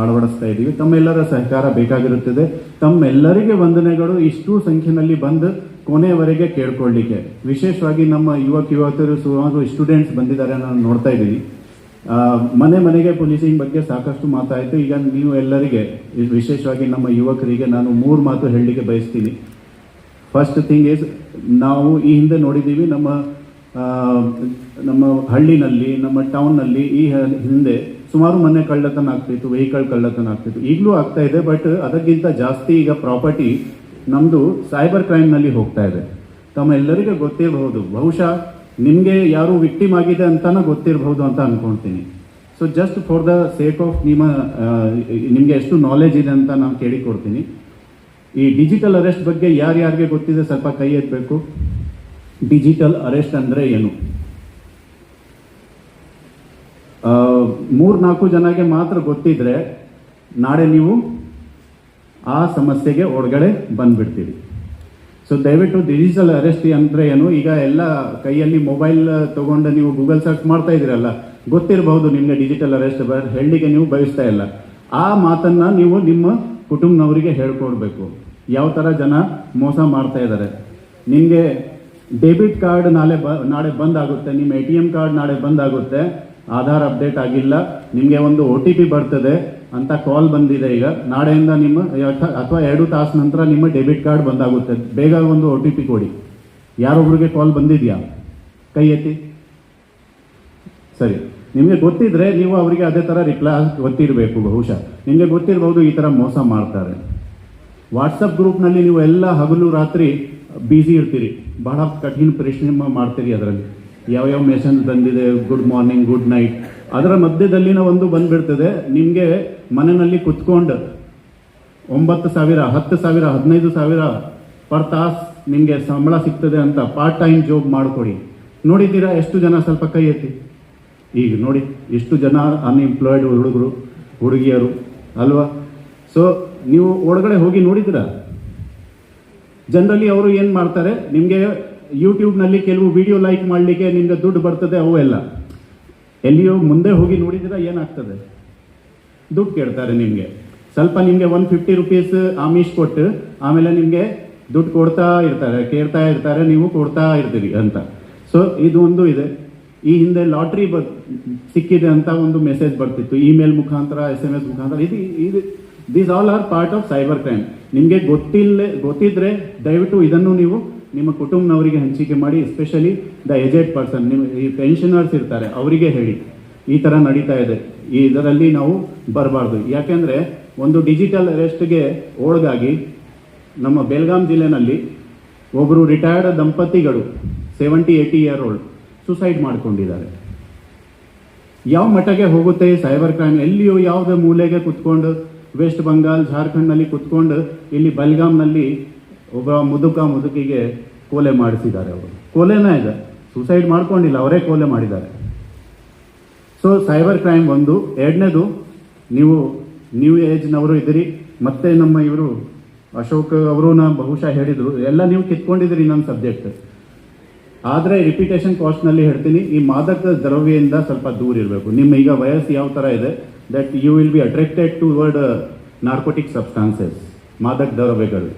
ಅಳವಡಿಸ್ತಾ ಇದ್ದೀವಿ. ತಮ್ಮೆಲ್ಲರ ಸಹಕಾರ ಬೇಕಾಗಿರುತ್ತದೆ. ತಮ್ಮೆಲ್ಲರಿಗೆ ವಂದನೆಗಳು, ಇಷ್ಟು ಸಂಖ್ಯೆಯಲ್ಲಿ ಬಂದು ಕೊನೆಯವರೆಗೆ ಕೇಳ್ಕೊಳ್ಳಿಕ್ಕೆ. ವಿಶೇಷವಾಗಿ ನಮ್ಮ ಯುವತಿಯರು ಸುಮಾರು ಸ್ಟೂಡೆಂಟ್ಸ್ ಬಂದಿದ್ದಾರೆ, ನಾನು ನೋಡ್ತಾ ಇದ್ದೀನಿ. ಮನೆ ಮನೆಗೆ ಪೊಲೀಸಿಂಗ್ ಬಗ್ಗೆ ಸಾಕಷ್ಟು ಮಾತಾಯಿತು. ಈಗ ನೀವು ಎಲ್ಲರಿಗೆ, ವಿಶೇಷವಾಗಿ ನಮ್ಮ ಯುವಕರಿಗೆ ನಾನು 3 ಮಾತು ಹೇಳಲಿಕ್ಕೆ ಬಯಸ್ತೀನಿ. ಫಸ್ಟ್ ಥಿಂಗ್ ಈಸ್, ನಾವು ಈ ಹಿಂದೆ ನೋಡಿದ್ದೀವಿ ನಮ್ಮ ಹಳ್ಳಿನಲ್ಲಿ, ನಮ್ಮ ಟೌನ್ನಲ್ಲಿ ಈ ಹಿಂದೆ ಸುಮಾರು ಮನೆ ಕಳ್ಳತನ ಆಗ್ತಿತ್ತು, ವೆಹಿಕಲ್ ಕಳ್ಳತನ ಆಗ್ತಿತ್ತು, ಈಗಲೂ ಆಗ್ತಾ ಇದೆ. ಬಟ್ ಅದಕ್ಕಿಂತ ಜಾಸ್ತಿ ಈಗ ಪ್ರಾಪರ್ಟಿ ನಮ್ಮದು ಸೈಬರ್ ಕ್ರೈಮ್ನಲ್ಲಿ ಹೋಗ್ತಾ ಇದೆ. ತಮ್ಮೆಲ್ಲರಿಗೆ ಗೊತ್ತಿರಬಹುದು, ಬಹುಶಃ ನಿಮಗೆ ಯಾರು ವಿಕ್ಟಿಮ್ ಆಗಿದೆ ಅಂತಾನೆ ಗೊತ್ತಿರಬಹುದು ಅಂತ ಅನ್ಕೊಳ್ತೀನಿ. So just for the sake of ನಿಮಗೆ ಎಷ್ಟು ನಾಲೆಜ್ ಇದೆ ಅಂತ ನಾನು ಕೇಳಿಕೊಡ್ತೀನಿ. ಈ ಡಿಜಿಟಲ್ ಅರೆಸ್ಟ್ ಬಗ್ಗೆ ಯಾರ್ಯಾರಿಗೆ ಗೊತ್ತಿದೆ ಸ್ವಲ್ಪ ಕೈ ಎತ್ತಬೇಕು. ಡಿಜಿಟಲ್ ಅರೆಸ್ಟ್ ಅಂದರೆ ಏನು? 3-4 ಜನಕ್ಕೆ ಮಾತ್ರ ಗೊತ್ತಿದ್ರೆ ನಾಳೆ ನೀವು ಆ ಸಮಸ್ಯೆಗೆ ಒಳಗಡೆ ಬಂದ್ಬಿಡ್ತೀರಿ. ಸೊ ದಯವಿಟ್ಟು ಡಿಜಿಟಲ್ ಅರೆಸ್ಟ್ ಅಂದರೆ ಏನು? ಈಗ ಎಲ್ಲ ಕೈಯಲ್ಲಿ ಮೊಬೈಲ್ ತಗೊಂಡು ನೀವು ಗೂಗಲ್ ಸರ್ಚ್ ಮಾಡ್ತಾ ಇದ್ದೀರಲ್ಲ, ಗೊತ್ತಿರಬಹುದು ನಿಮಗೆ ಡಿಜಿಟಲ್ ಅರೆಸ್ಟ್. ಹೇಳಲಿಕ್ಕೆ ನೀವು ಬಯಸ್ತಾ ಇಲ್ಲ. ಆ ಮಾತನ್ನ ನೀವು ನಿಮ್ಮ ಕುಟುಂಬನವರಿಗೆ ಹೇಳ್ಕೊಡ್ಬೇಕು. ಯಾವ ಥರ ಜನ ಮೋಸ ಮಾಡ್ತಾ ಇದ್ದಾರೆ. ನಿಮಗೆ ಡೆಬಿಟ್ ಕಾರ್ಡ್ ನಾಳೆ ಬಂದ್ ಆಗುತ್ತೆ, ನಿಮ್ಮ ATM ಕಾರ್ಡ್ ನಾಳೆ ಬಂದ್ ಆಗುತ್ತೆ, ಆಧಾರ್ ಅಪ್ಡೇಟ್ ಆಗಿಲ್ಲ, ನಿಮಗೆ ಒಂದು OTP ಬರ್ತದೆ, ಅಂತ ಕಾಲ್ ಬಂದಿದೆ ಈಗ, ನಾಳೆಯಿಂದ ನಿಮ್ಮ ಅಥವಾ 2 ತಾಸು ನಂತರ ನಿಮ್ಮ ಡೆಬಿಟ್ ಕಾರ್ಡ್ ಬಂದಾಗುತ್ತೆ, ಬೇಗ ಒಂದು OTP ಕೊಡಿ. ಯಾರೊಬ್ರಿಗೆ ಕಾಲ್ ಬಂದಿದ್ಯಾ? ಕೈ ಎತ್ತಿ. ಸರಿ, ನಿಮಗೆ ಗೊತ್ತಿದ್ರೆ ನೀವು ಅವರಿಗೆ ಅದೇ ಥರ ರಿಪ್ಲೈ ಗೊತ್ತಿರಬೇಕು. ಬಹುಶಃ ನಿಮಗೆ ಗೊತ್ತಿರಬಹುದು ಈ ಥರ ಮೋಸ ಮಾಡ್ತಾರೆ. ವಾಟ್ಸಪ್ ಗ್ರೂಪ್ನಲ್ಲಿ ನೀವು ಎಲ್ಲ ಹಗಲು ರಾತ್ರಿ ಬ್ಯುಸಿ ಇರ್ತೀರಿ, ಬಹಳ ಕಠಿಣ ಪರಿಶ್ರಮ ಮಾಡ್ತೀರಿ. ಅದರಲ್ಲಿ ಯಾವ್ಯಾವ ಮೆಸೇಜ್ ಬಂದಿದೆ, ಗುಡ್ ಮಾರ್ನಿಂಗ್, ಗುಡ್ ನೈಟ್, ಅದರ ಮಧ್ಯದಲ್ಲಿನ ಒಂದು ಬಂದ್ಬಿಡ್ತದೆ. ನಿಮಗೆ ಮನೆಯಲ್ಲಿ ಕುತ್ಕೊಂಡು 9,000, 10,000, 15,000 ಪರ್ ತಾಸ್ ನಿಮಗೆ ಸಂಬಳ ಸಿಗ್ತದೆ ಅಂತ ಪಾರ್ಟ್ ಟೈಮ್ ಜಾಬ್ ಮಾಡಿಕೊಡಿ. ನೋಡಿದ್ದೀರಾ ಎಷ್ಟು ಜನ? ಸ್ವಲ್ಪ ಕೈ ಎತ್ತಿ. ಈಗ ನೋಡಿ ಎಷ್ಟು ಜನ ಅನ್ಎಂಪ್ಲಾಯ್ಡ್ ಹುಡುಗರು ಹುಡುಗಿಯರು ಅಲ್ವಾ? ಸೊ ನೀವು ಒಳಗಡೆ ಹೋಗಿ ನೋಡಿದ್ದೀರಾ? ಜನರಲಿ ಅವರು ಏನು ಮಾಡ್ತಾರೆ, ನಿಮಗೆ ಯೂಟ್ಯೂಬ್ನಲ್ಲಿ ಕೆಲವು ವಿಡಿಯೋ ಲೈಕ್ ಮಾಡಲಿಕ್ಕೆ ನಿಮಗೆ ದುಡ್ಡು ಬರ್ತದೆ, ಅವು ಎಲ್ಲ ಎಲ್ಲಿಯೋ ಮುಂದೆ ಹೋಗಿ ನೋಡಿದ್ದೀರಾ ಏನಾಗ್ತದೆ? ದುಡ್ಡು ಕೇಳ್ತಾರೆ ನಿಮಗೆ. ಸ್ವಲ್ಪ ನಿಮಗೆ 150 ರೂಪೀಸ್ ಆಮಿಷ್ ಕೊಟ್ಟು ಆಮೇಲೆ ನಿಮಗೆ ದುಡ್ಡು ಕೊಡ್ತಾ ಇರ್ತಾರೆ, ಕೇಳ್ತಾ ಇರ್ತಾರೆ, ನೀವು ಕೊಡ್ತಾ ಇರ್ತೀರಿ ಅಂತ. ಸೊ ಇದು ಒಂದು ಇದೆ. ಈ ಹಿಂದೆ ಲಾಟ್ರಿ ಸಿಕ್ಕಿದೆ ಅಂತ ಒಂದು ಮೆಸೇಜ್ ಬರ್ತಿತ್ತು, ಇಮೇಲ್ ಮುಖಾಂತರ, SMS ಮುಖಾಂತರ. ಇದು these all are part of cyber crime. ನಿಮಗೆ ಗೊತ್ತಿದ್ರೆ ದಯವಿಟ್ಟು ಇದನ್ನು ನೀವು ನಿಮ್ಮ ಕುಟುಂಬನವರಿಗೆ ಹಂಚಿಕೆ ಮಾಡಿ. ಎಸ್ಪೆಷಲಿ ದ ಏಜೆಡ್ ಪರ್ಸನ್, ನಿಮ್ಮ ಈ ಪೆನ್ಷನರ್ಸ್ ಇರ್ತಾರೆ, ಅವರಿಗೆ ಹೇಳಿ ಈ ಥರ ನಡೀತಾ ಇದೆ, ಇದರಲ್ಲಿ ನಾವು ಬರಬಾರ್ದು. ಯಾಕೆಂದರೆ ಒಂದು ಡಿಜಿಟಲ್ ಅರೆಸ್ಟ್ಗೆ ಒಳಗಾಗಿ ನಮ್ಮ ಬೆಳಗಾಂ ಜಿಲ್ಲೆನಲ್ಲಿ ಒಬ್ಬರು ರಿಟೈರ್ಡ್ ದಂಪತಿಗಳು 70-80 ಇಯರ್ ಓಲ್ಡ್ ಸುಸೈಡ್ ಮಾಡ್ಕೊಂಡಿದ್ದಾರೆ. ಯಾವ ಮಟ್ಟಕ್ಕೆ ಹೋಗುತ್ತೆ ಸೈಬರ್ ಕ್ರೈಮ್? ಎಲ್ಲಿಯೋ ಯಾವುದೇ ಮೂಲೆಗೆ ಕುತ್ಕೊಂಡು, ವೆಸ್ಟ್ ಬಂಗಾಲ್, ಜಾರ್ಖಂಡ್ನಲ್ಲಿ ಕುತ್ಕೊಂಡು ಇಲ್ಲಿ ಬೆಲ್ಗಾಂನಲ್ಲಿ ಒಬ್ಬ ಮುದುಕಿಗೆ ಕೊಲೆ ಮಾಡಿಸಿದ್ದಾರೆ. ಅವರು ಕೊಲೆನೇ ಇದೆ, ಸುಸೈಡ್ ಮಾಡ್ಕೊಂಡಿಲ್ಲ, ಅವರೇ ಕೊಲೆ ಮಾಡಿದ್ದಾರೆ. ಸೊ ಸೈಬರ್ ಕ್ರೈಮ್ ಒಂದು. ಎರಡನೇದು, ನೀವು ನ್ಯೂ ಏಜ್ನವರು ಇದ್ದೀರಿ, ಮತ್ತೆ ನಮ್ಮ ಇವರು ಅಶೋಕ್ ಅವರು ಬಹುಶಃ ಹೇಳಿದರು, ಎಲ್ಲ ನೀವು ಕಿತ್ಕೊಂಡಿದ್ದೀರಿ ನನ್ನ ಸಬ್ಜೆಕ್ಟ್. ಆದರೆ ರಿಪಿಟೇಷನ್ ಕಾಸ್ಟ್ನಲ್ಲಿ ಹೇಳ್ತೀನಿ, ಈ ಮಾದಕ ದ್ರವ್ಯದಿಂದ ಸ್ವಲ್ಪ ದೂರ ಇರಬೇಕು. ನಿಮ್ಮ ಈಗ ವಯಸ್ಸು ಯಾವ ಥರ ಇದೆ, that you will be attracted toward narcotic substances, ಮಾದಕ ದ್ರವ್ಯಗಳು.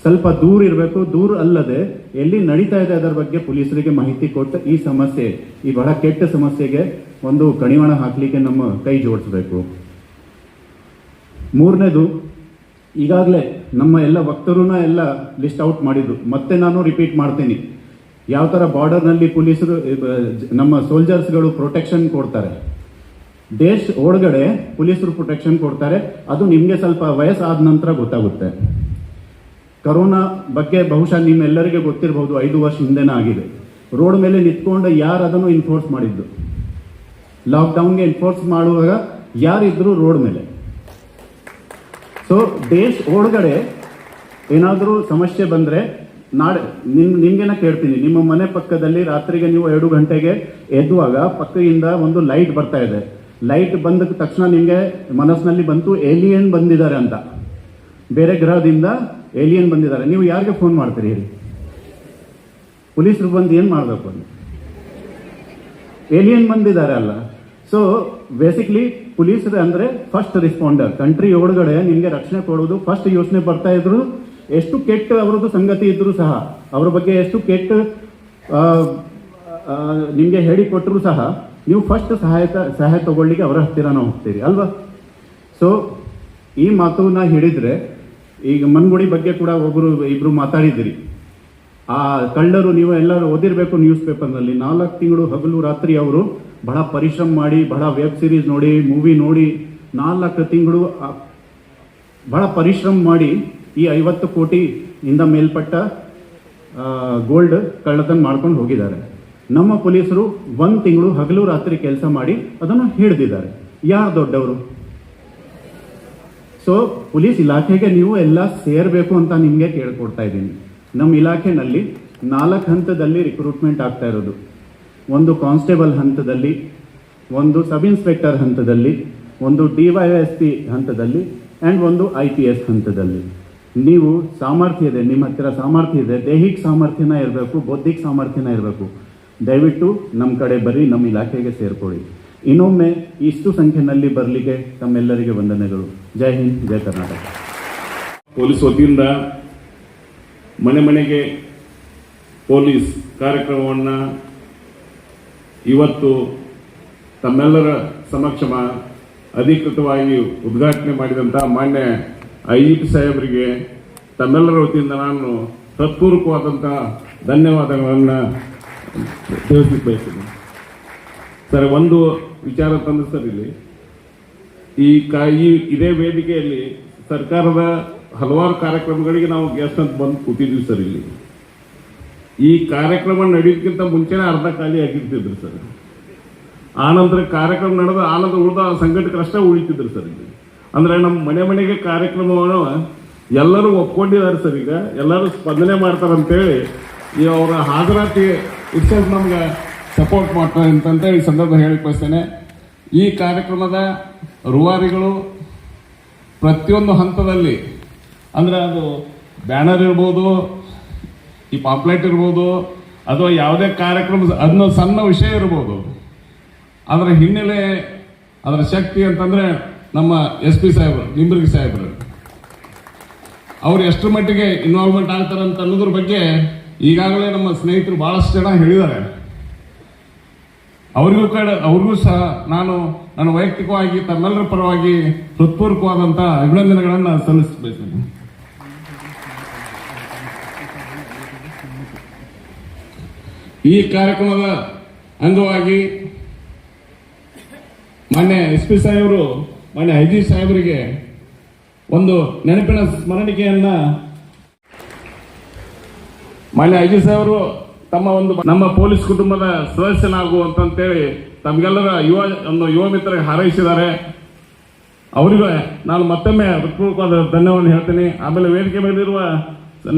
ಸ್ವಲ್ಪ ದೂರ ಇರಬೇಕು. ದೂರ ಅಲ್ಲದೆ ಎಲ್ಲಿ ನಡೀತಾ ಇದೆ ಅದರ ಬಗ್ಗೆ ಪೊಲೀಸರಿಗೆ ಮಾಹಿತಿ ಕೊಟ್ಟು ಈ ಸಮಸ್ಯೆ, ಈ ಬಹಳ ಕೆಟ್ಟ ಸಮಸ್ಯೆಗೆ ಒಂದು ಕಡಿವಾಣ ಹಾಕಲಿಕ್ಕೆ ನಮ್ಮ ಕೈ ಜೋಡಿಸಬೇಕು. ಮೂರನೇದು, ಈಗಾಗಲೇ ನಮ್ಮ ಎಲ್ಲ ವಕ್ತರು ಎಲ್ಲ ಲಿಸ್ಟ್ ಔಟ್ ಮಾಡಿದ್ರು, ಮತ್ತೆ ನಾನು ರಿಪೀಟ್ ಮಾಡ್ತೀನಿ. ಯಾವ ಥರ ಬಾರ್ಡರ್ನಲ್ಲಿ ಪೊಲೀಸರು, ನಮ್ಮ ಸೋಲ್ಜರ್ಸ್ಗಳು ಪ್ರೊಟೆಕ್ಷನ್ ಕೊಡ್ತಾರೆ, ದೇಶ ಒಳಗಡೆ ಪೊಲೀಸರು ಪ್ರೊಟೆಕ್ಷನ್ ಕೊಡ್ತಾರೆ. ಅದು ನಿಮಗೆ ಸ್ವಲ್ಪ ವಯಸ್ಸಾದ ನಂತರ ಗೊತ್ತಾಗುತ್ತೆ. ಕರೋನಾ ಬಗ್ಗೆ ಬಹುಶಃ ನಿಮ್ಮೆಲ್ಲರಿಗೆ ಗೊತ್ತಿರಬಹುದು, 5 ವರ್ಷ ಹಿಂದೆನೇ ಆಗಿದೆ. ರೋಡ್ ಮೇಲೆ ನಿಂತ್ಕೊಂಡು ಯಾರು ಅದನ್ನು ಇನ್ಫೋರ್ಸ್ ಮಾಡಿದ್ದು? ಲಾಕ್ಡೌನ್ಗೆ ಇನ್ಫೋರ್ಸ್ ಮಾಡುವಾಗ ಯಾರಿದ್ರು ರೋಡ್ ಮೇಲೆ? ಸೊ ದೇಶ ಒಳಗಡೆ ಏನಾದರೂ ಸಮಸ್ಯೆ ಬಂದರೆ ನಾಳೆ ನಿಮ್ಗೇನ ಕೇಳ್ತೀನಿ, ನಿಮ್ಮ ಮನೆ ಪಕ್ಕದಲ್ಲಿ ರಾತ್ರಿಗೆ ನೀವು 2 ಗಂಟೆಗೆ ಎದ್ದುವಾಗ ಪಕ್ಕದಿಂದ ಒಂದು ಲೈಟ್ ಬರ್ತಾ ಇದೆ. ಲೈಟ್ ಬಂದ ತಕ್ಷಣ ನಿಮಗೆ ಮನಸ್ಸಿನಲ್ಲಿ ಬಂತು ಏಲಿಯನ್ ಬಂದಿದ್ದಾರೆ ಅಂತ, ಬೇರೆ ಗ್ರಹದಿಂದ ಏಲಿಯನ್ ಬಂದಿದ್ದಾರೆ. ನೀವು ಯಾರಿಗೆ ಫೋನ್ ಮಾಡ್ತೀರಿ ಹೇಳಿ? ಪೊಲೀಸರು ಬಂದು ಏನು ಮಾಡಬೇಕು? ಏಲಿಯನ್ ಬಂದಿದ್ದಾರೆ ಅಲ್ಲ. ಸೊ ಬೇಸಿಕ್ಲಿ ಪೊಲೀಸರು ಅಂದರೆ ಫಸ್ಟ್ ರೆಸ್ಪಾಂಡರ್. ಕಂಟ್ರಿ ಒಳಗಡೆ ನಿಮಗೆ ರಕ್ಷಣೆ ಕೊಡೋದು ಫಸ್ಟ್ ಯೋಚನೆ ಬರ್ತಾ ಇದ್ರು. ಎಷ್ಟು ಕೆಟ್ಟ ಅವರದ್ದು ಸಂಗತಿ ಇದ್ರೂ ಸಹ, ಅವರ ಬಗ್ಗೆ ಎಷ್ಟು ಕೆಟ್ಟ ನಿಮಗೆ ಹೇಳಿಕೊಟ್ಟರು ಸಹ ನೀವು ಫಸ್ಟ್ ಸಹಾಯ ತಗೊಳ್ಳಿಕ್ಕೆ ಅವರ ಹತ್ತಿರನ ಹೋಗ್ತೀರಿ ಅಲ್ವಾ? ಸೊ ಈ ಮಾತನ್ನ ಹಿಡಿದ್ರೆ, ಈಗ ಮನ್ಗುಡಿ ಬಗ್ಗೆ ಕೂಡ ಇಬ್ರು ಮಾತಾಡಿದಿರಿ. ಆ ಕಳ್ಳರು, ನೀವು ಎಲ್ಲರೂ ಓದಿರ್ಬೇಕು ನ್ಯೂಸ್ ಪೇಪರ್ನಲ್ಲಿ, 4 ತಿಂಗಳು ಹಗಲು ರಾತ್ರಿ ಅವರು ಬಹಳ ಪರಿಶ್ರಮ ಮಾಡಿ, ಬಹಳ ವೆಬ್ ಸೀರೀಸ್ ನೋಡಿ, ಮೂವಿ ನೋಡಿ, 4 ತಿಂಗಳು ಬಹಳ ಪರಿಶ್ರಮ ಮಾಡಿ ಈ 50 ಕೋಟಿಯಿಂದ ಮೇಲ್ಪಟ್ಟ ಗೋಲ್ಡ್ ಕಳ್ಳತನ ಮಾಡ್ಕೊಂಡು ಹೋಗಿದ್ದಾರೆ. ನಮ್ಮ ಪೊಲೀಸರು 1 ತಿಂಗಳು ಹಗಲು ರಾತ್ರಿ ಕೆಲಸ ಮಾಡಿ ಅದನ್ನು ಹಿಡಿದಿದ್ದಾರೆ. ಯಾರು ದೊಡ್ಡವರು? ಸೊ ಪೊಲೀಸ್ ಇಲಾಖೆಗೆ ನೀವು ಎಲ್ಲ ಸೇರಬೇಕು ಅಂತ ನಿಮಗೆ ಕೇಳ್ಕೊಡ್ತಾ ಇದ್ದೀನಿ. ನಮ್ಮ ಇಲಾಖೆನಲ್ಲಿ 4 ಹಂತದಲ್ಲಿ ರಿಕ್ರೂಟ್ಮೆಂಟ್ ಆಗ್ತಾ ಇರೋದು. ಒಂದು ಕಾನ್ಸ್ಟೇಬಲ್ ಹಂತದಲ್ಲಿ, ಒಂದು ಸಬ್ ಇನ್ಸ್ಪೆಕ್ಟರ್ ಹಂತದಲ್ಲಿ, ಒಂದು DYSP ಹಂತದಲ್ಲಿ ಆ್ಯಂಡ್ ಒಂದು IPS ಹಂತದಲ್ಲಿ. ನೀವು ಸಾಮರ್ಥ್ಯ ಇದೆ, ನಿಮ್ಮ ಹತ್ತಿರ ಸಾಮರ್ಥ್ಯ ಇದೆ, ದೈಹಿಕ ಸಾಮರ್ಥ್ಯನ ಇರಬೇಕು, ಬೌದ್ಧಿಕ ಸಾಮರ್ಥ್ಯನ ಇರಬೇಕು. ದಯವಿಟ್ಟು ನಮ್ಮ ಕಡೆ ಬರ್ರಿ, ನಮ್ಮ ಇಲಾಖೆಗೆ ಸೇರ್ಕೊಳ್ಳಿ. ಇನ್ನೊಮ್ಮೆ ಇಷ್ಟು ಸಂಖ್ಯೆಯಲ್ಲಿ ಬರಲಿಕ್ಕೆ ತಮ್ಮೆಲ್ಲರಿಗೆ ವಂದನೆಗಳು. ಜೈ ಹಿಂದ್, ಜೈ ಕರ್ನಾಟಕ. ಪೊಲೀಸ್ ವತಿಯಿಂದ ಮನೆ ಮನೆಗೆ ಪೊಲೀಸ್ ಕಾರ್ಯಕ್ರಮವನ್ನು ಇವತ್ತು ತಮ್ಮೆಲ್ಲರ ಸಮಕ್ಷಮ ಅಧಿಕೃತವಾಗಿ ಉದ್ಘಾಟನೆ ಮಾಡಿದಂಥ ಮಾನ್ಯ IGP ಸಾಹೇಬರಿಗೆ ತಮ್ಮೆಲ್ಲರ ವತಿಯಿಂದ ನಾನು ಹೃತ್ಪೂರ್ವಕವಾದಂಥ ಧನ್ಯವಾದಗಳನ್ನು ತಿಳಿಸಲಿಕ್ಕೆ ಬಯಸ್ತೀನಿ. ಸರ್, ಒಂದು ವಿಚಾರ ತಂದು ಸರ್, ಇಲ್ಲಿ ಇದೇ ವೇದಿಕೆಯಲ್ಲಿ ಸರ್ಕಾರದ ಹಲವಾರು ಕಾರ್ಯಕ್ರಮಗಳಿಗೆ ನಾವು ಗೆಸ್ಟ್ ಅಂತ ಬಂದು ಕೂತಿದ್ವಿ ಸರ್. ಇಲ್ಲಿ ಈ ಕಾರ್ಯಕ್ರಮ ನಡೆಯೋದಕ್ಕಿಂತ ಮುಂಚೆನೇ ಅರ್ಧ ಖಾಲಿ ಆಗಿರ್ತಿದ್ರು ಸರ್. ಆನಂತರ ಕಾರ್ಯಕ್ರಮ ನಡೆದ ಆನಂತರ ಉಳಿದ ಸಂಘಟಕರಷ್ಟೇ ಉಳಿತಿದ್ರು ಸರ್. ಇಲ್ಲಿ ಅಂದ್ರೆ ನಮ್ಮ ಮನೆಗೆ ಕಾರ್ಯಕ್ರಮವನ್ನು ಎಲ್ಲರೂ ಒಪ್ಕೊಂಡಿದ್ದಾರೆ ಸರ್. ಈಗ ಎಲ್ಲರೂ ಸ್ಪಂದನೆ ಮಾಡ್ತಾರಂತೇಳಿ ಈ ಅವರ ಹಾಜರಾತಿ ಇಟ್ಸೆಲ್ಫ್ ನಮ್ಗೆ ಸಪೋರ್ಟ್ ಮಾಡ್ತಾರೆ ಅಂತೇಳಿ ಈ ಸಂದರ್ಭ ಹೇಳಿ ಬಯಸ್ತೇನೆ. ಈ ಕಾರ್ಯಕ್ರಮದ ರೂವಾರಿಗಳು ಪ್ರತಿಯೊಂದು ಹಂತದಲ್ಲಿ, ಅಂದ್ರೆ ಅದು ಬ್ಯಾನರ್ ಇರ್ಬೋದು, ಈ ಪಾಂಪ್ಲೆಟ್ ಇರ್ಬೋದು, ಅಥವಾ ಯಾವುದೇ ಕಾರ್ಯಕ್ರಮ ಅದನ್ನ ಸಣ್ಣ ವಿಷಯ ಇರ್ಬೋದು, ಅದರ ಹಿನ್ನೆಲೆ, ಅದರ ಶಕ್ತಿ ಅಂತಂದ್ರೆ ನಮ್ಮ SP ಸಾಹೇಬರು, ನಿಂಬರ್ಗಿ ಸಾಹೇಬರು, ಅವ್ರು ಎಷ್ಟು ಮಟ್ಟಿಗೆ ಇನ್ವಾಲ್ವ್ಮೆಂಟ್ ಆಗ್ತಾರೆ ಅಂತ ಅನ್ನೋದ್ರ ಬಗ್ಗೆ ಈಗಾಗಲೇ ನಮ್ಮ ಸ್ನೇಹಿತರು ಬಹಳಷ್ಟು ಜನ ಹೇಳಿದ್ದಾರೆ. ಅವ್ರಿಗೂ ಸಹ ನಾನು ನನ್ನ ವೈಯಕ್ತಿಕವಾಗಿ ತಮ್ಮೆಲ್ಲರ ಪರವಾಗಿ ಹೃತ್ಪೂರ್ವಕವಾದಂಥ ಅಭಿನಂದನೆಗಳನ್ನು ಸಲ್ಲಿಸಬೇಕು. ಈ ಕಾರ್ಯಕ್ರಮದ ಅಂಗವಾಗಿ ಮಾನ್ಯ SP ಸಾಹೇಬರು, ಮಾನ್ಯ IG ಸಾಹೇಬರಿಗೆ ಒಂದು ನೆನಪಿನ ಸ್ಮರಣಿಕೆಯನ್ನ ಮಾನ್ಯ IG ಸಾಹೇಬರು ನಮ್ಮ ಪೊಲೀಸ್ ಕುಟುಂಬದ ಸದಸ್ಯನಾಗುವಂತೇಳಿ ತಮ್ಗೆಲ್ಲರ ಯುವ ಮಿತ್ರರಿಗೆ ಹಾರೈಸಿದ್ದಾರೆ. ಅವರಿಗೂ ನಾನು ಮತ್ತೊಮ್ಮೆ ಹೃತ್ಪೂರ್ವಕವಾದ ಧನ್ಯವಾದ ಹೇಳ್ತೀನಿ. ಆಮೇಲೆ ವೇದಿಕೆ ಮೇಲಿರುವ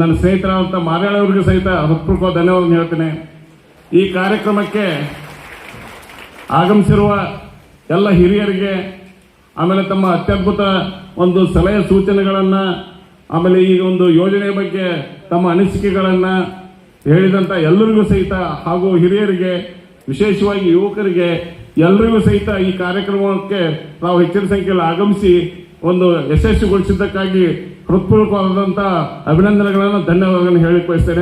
ನನ್ನ ಸ್ನೇಹಿತರಾದಂಥ ಮಾರ್ಯಾಳವರಿಗೂ ಸಹಿತ ಹೃತ್ಪೂರ್ವಕವಾದ ಧನ್ಯವಾದ ಹೇಳ್ತೀನಿ. ಈ ಕಾರ್ಯಕ್ರಮಕ್ಕೆ ಆಗಮಿಸಿರುವ ಎಲ್ಲ ಹಿರಿಯರಿಗೆ, ಆಮೇಲೆ ತಮ್ಮ ಅತ್ಯದ್ಭುತ ಒಂದು ಸಲಹೆ ಸೂಚನೆಗಳನ್ನ, ಆಮೇಲೆ ಈ ಒಂದು ಯೋಜನೆ ಬಗ್ಗೆ ತಮ್ಮ ಅನಿಸಿಕೆಗಳನ್ನ ಹೇಳಿದಂತ ಎಲ್ಲರಿಗೂ ಸಹಿತ, ಹಾಗೂ ಹಿರಿಯರಿಗೆ, ವಿಶೇಷವಾಗಿ ಯುವಕರಿಗೆ ಎಲ್ಲರಿಗೂ ಸಹಿತ ಈ ಕಾರ್ಯಕ್ರಮಕ್ಕೆ ನಾವು ಹೆಚ್ಚಿನ ಸಂಖ್ಯೆಯಲ್ಲಿ ಆಗಮಿಸಿ ಒಂದು ಯಶಸ್ವಿಗೊಳಿಸಿದ್ದಕ್ಕಾಗಿ ಹೃತ್ಪೂರ್ವಕವಾದಂತಹ ಅಭಿನಂದನೆಗಳನ್ನು, ಧನ್ಯವಾದಗಳನ್ನು ಹೇಳಿ ಬಯಸ್ತೇನೆ.